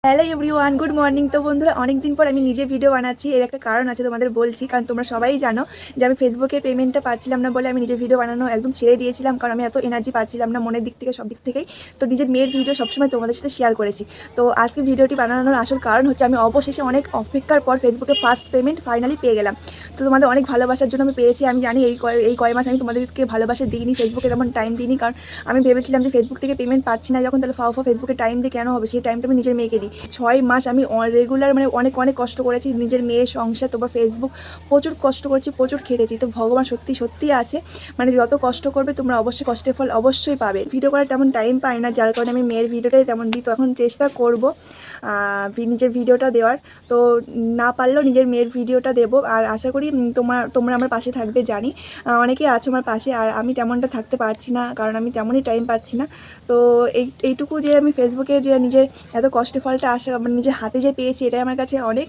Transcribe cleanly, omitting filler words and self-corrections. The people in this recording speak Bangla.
Hello everyone, good morning. তো বন্ধুরা, অনেক দিন পর আমি নিজে ভিডিও বানাচ্ছি। এর একটা কারণ আছে, তোমাদের বলছি। কারণ তোমরা সবাই জানো যে আমি ফেসবুকে পেমেন্টটা পাচ্ছিলাম না বলে আমি নিজের ভিডিও বানানো একদম ছেড়ে দিয়েছিলাম। কারণ আমি এত এনার্জি পাচ্ছিলাম না মনের দিক থেকে, সব দিক থেকেই। তো নিজের মেয়ের ভিডিও সবসময় তোমাদের সাথে শেয়ার করেছি। তো আজকে ভিডিওটি বানানোর আসল কারণ হচ্ছে আমি অবশেষে অনেক অপেক্ষার পর ফেসবুকে ফার্স্ট পেমেন্ট ফাইনালি পেয়ে গেলাম। তো তোমাদের অনেক ভালোবাসার জন্য আমি পেয়েছি। আমি জানি এই কয় মাস আমি তোমাদেরকে ভালোবাসা দিইনি, ফেসবুকে তেমন টাইম দিইনি। কারণ আমি ভেবেছিলাম যে ফেসবুক থেকে পেমেন্ট পাচ্ছি না যখন, তাহলে ফাও ফেসবুকে টাইম দিয়ে কেন হবে, সেই টাইমটা আমি নিজের মেয়েকে দিই। 6 মাস আমি রেগুলার মানে অনেক অনেক কষ্ট করেছি নিজের মেয়ের সংসার, তোমার ফেসবুক প্রচুর কষ্ট করেছি, প্রচুর খেটেছি। তো ভগবান সত্যি সত্যিই আছে, মানে যত কষ্ট করবে তোমরা অবশ্যই কষ্টের ফল অবশ্যই পাবে। ভিডিও করার তেমন টাইম পাই না, যার কারণে আমি মেয়ের ভিডিওটাই তেমন দিই। তো এখন চেষ্টা করব নিজের ভিডিওটা দেওয়ার। তো না পারলেও নিজের মেয়ের ভিডিওটা দেবো। আর আশা করি তোমরা আমার পাশে থাকবে, জানি অনেকেই আছো আমার পাশে। আর আমি তেমনটা থাকতে পারছি না, কারণ আমি তেমনই টাইম পাচ্ছি না। তো এইটুকু যে আমি ফেসবুকে যে নিজের এত কষ্টের ফলটা আসা, মানে নিজের হাতে যে পেয়েছি, এটাই আমার কাছে অনেক।